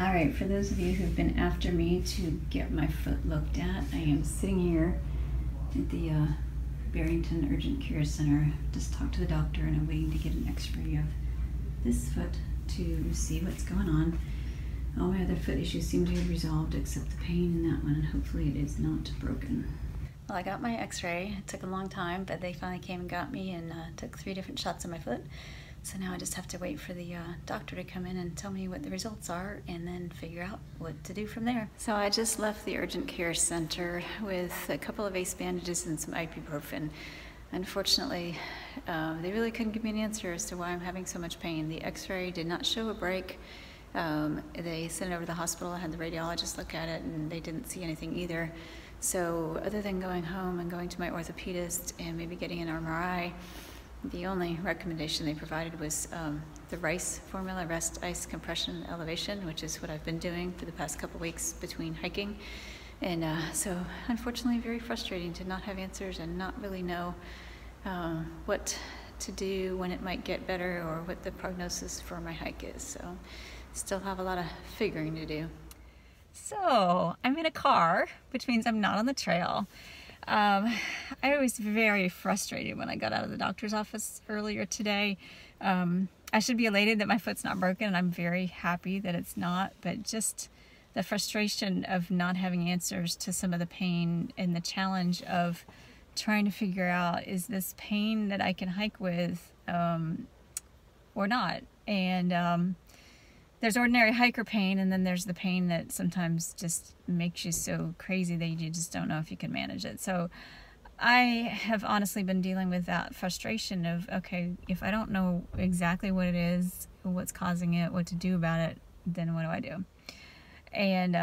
Alright, for those of you who've been after me to get my foot looked at, I am sitting here at the Barrington Urgent Care Center. Just talked to the doctor and I'm waiting to get an x-ray of this foot to see what's going on. All my other foot issues seem to have resolved except the pain in that one, and hopefully it is not broken. Well, I got my x-ray. It took a long time, but they finally came and got me and took 3 different shots of my foot. So now I just have to wait for the doctor to come in and tell me what the results are and then figure out what to do from there. So I just left the urgent care center with a couple of ace bandages and some ibuprofen. Unfortunately, they really couldn't give me an answer as to why I'm having so much pain. The x-ray did not show a break. They sent it over to the hospital. I had the radiologist look at it and they didn't see anything either. So other than going home and going to my orthopedist and maybe getting an MRI, the only recommendation they provided was the RICE formula, rest, ice, compression, elevation, which is what I've been doing for the past couple weeks between hiking. And so unfortunately very frustrating to not have answers and not really know what to do, when it might get better, or what the prognosis for my hike is. So still have a lot of figuring to do. So I'm in a car, which means I'm not on the trail. I was very frustrated when I got out of the doctor's office earlier today. I should be elated that my foot's not broken, and I'm very happy that it's not, but just the frustration of not having answers to some of the pain and the challenge of trying to figure out, is this pain that I can hike with or not? And there's ordinary hiker pain, and then there's the pain that sometimes just makes you so crazy that you just don't know if you can manage it. So I have honestly been dealing with that frustration of, okay, if I don't know exactly what it is, what's causing it, what to do about it, then what do I do? And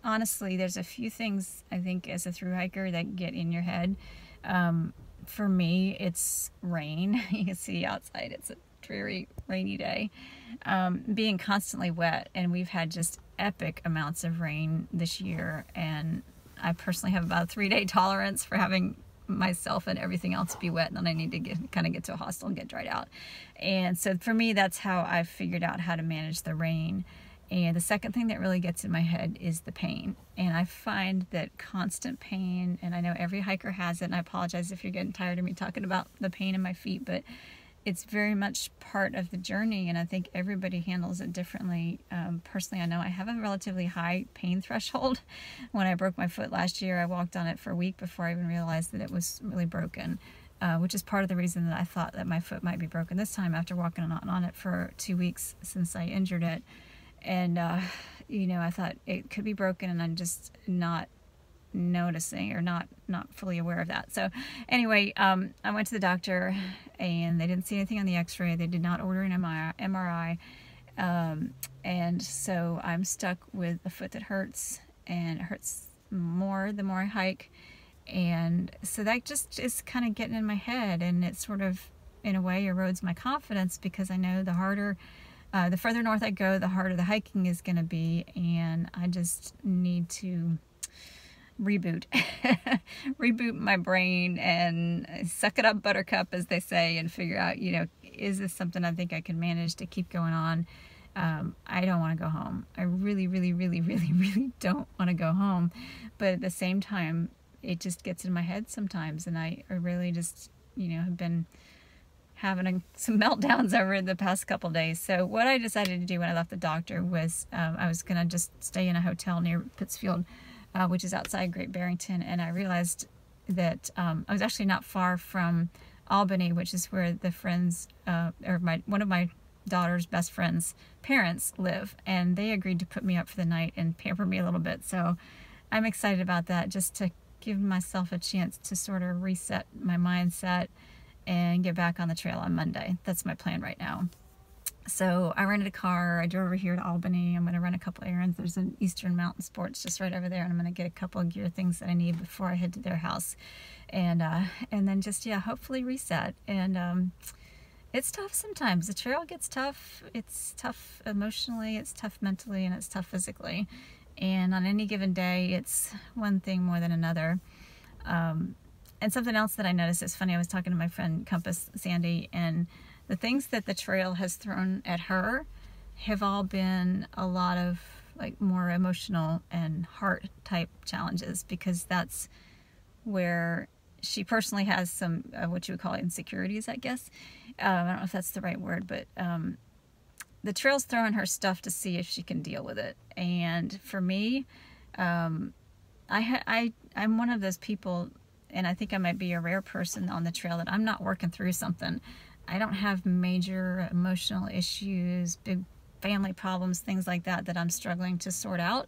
honestly, there's a few things I think as a thru hiker that get in your head. For me, it's rain. You can see outside, it's a dreary, rainy day. Being constantly wet, and we've had just epic amounts of rain this year, and I personally have about a 3-day tolerance for having myself and everything else be wet, and then I need to get to a hostel and get dried out. And so for me, that's how I've figured out how to manage the rain. And the second thing that really gets in my head is the pain. And I find that constant pain, and I know every hiker has it, and I apologize if you're getting tired of me talking about the pain in my feet, but it's very much part of the journey, and I think everybody handles it differently. Personally, I know I have a relatively high pain threshold. When I broke my foot last year, I walked on it for a week before I even realized that it was really broken, which is part of the reason that I thought that my foot might be broken this time after walking on it for 2 weeks since I injured it. And, you know, I thought it could be broken, and I'm just not noticing or not fully aware of that. So anyway, I went to the doctor and they didn't see anything on the x-ray. They did not order an MRI. And so I'm stuck with a foot that hurts, and it hurts more the more I hike. And so that just is kind of getting in my head, and it sort of in a way erodes my confidence, because I know the further north I go, the harder the hiking is going to be, and I just need to reboot my brain and suck it up, buttercup, as they say, and figure out, you know, is this something I think I can manage to keep going on? I don't want to go home. I really don't want to go home, but at the same time, it just gets in my head sometimes, and I really just, you know, have been having some meltdowns over the past couple days. So what I decided to do when I left the doctor was I was gonna just stay in a hotel near Pittsfield, which is outside Great Barrington, and I realized that I was actually not far from Albany, which is where the friends, one of my daughter's best friends' parents live, and they agreed to put me up for the night and pamper me a little bit. So I'm excited about that, just to give myself a chance to sort of reset my mindset and get back on the trail on Monday. That's my plan right now. So I rented a car. I drove over here to Albany. I'm going to run a couple errands. There's an Eastern Mountain Sports just right over there, and I'm going to get a couple of gear things that I need before I head to their house, and then just, yeah, hopefully reset. And it's tough sometimes. The trail gets tough. It's tough emotionally, it's tough mentally, and it's tough physically. And on any given day, it's one thing more than another. And something else that I noticed is funny. I was talking to my friend Compass Sandy, and the things that the trail has thrown at her have all been a lot of like more emotional and heart type challenges, because that's where she personally has some what you would call insecurities, I guess. I don't know if that's the right word, but the trail's throwing her stuff to see if she can deal with it. And for me, I'm one of those people, and I think I might be a rare person on the trail, that I'm not working through something. I don't have major emotional issues, big family problems, things like that I'm struggling to sort out.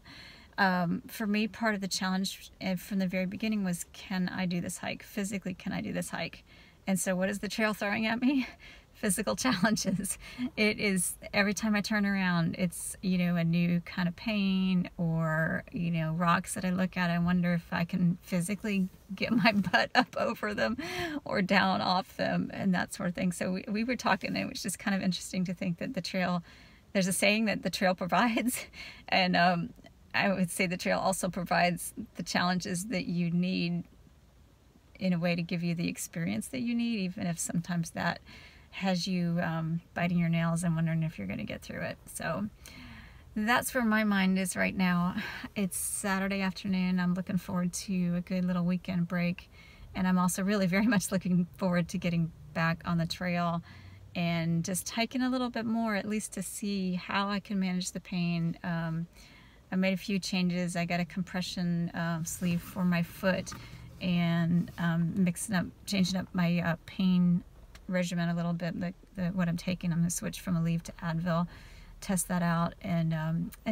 For me, part of the challenge from the very beginning was, can I do this hike? Physically, can I do this hike? And so what is the trail throwing at me? Physical challenges. It is, every time I turn around, it's, you know, a new kind of pain, or, you know, rocks that I look at, I wonder if I can physically get my butt up over them or down off them, and that sort of thing. So we were talking, and it was just kind of interesting to think that the trail, there's a saying that the trail provides, and I would say the trail also provides the challenges that you need in a way to give you the experience that you need, even if sometimes that has you biting your nails and wondering if you're going to get through it. So that's where my mind is right now. It's Saturday afternoon. I'm looking forward to a good little weekend break, and I'm also really very much looking forward to getting back on the trail and just hiking a little bit more, at least to see how I can manage the pain. I made a few changes. I got a compression sleeve for my foot, and changing up my pain regimen a little bit. What I'm taking, I'm going to switch from Aleve to Advil, test that out, and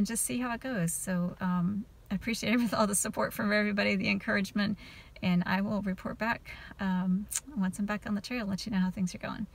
just see how it goes. So I appreciate all the support from everybody, the encouragement, and I will report back once I'm back on the trail, let you know how things are going.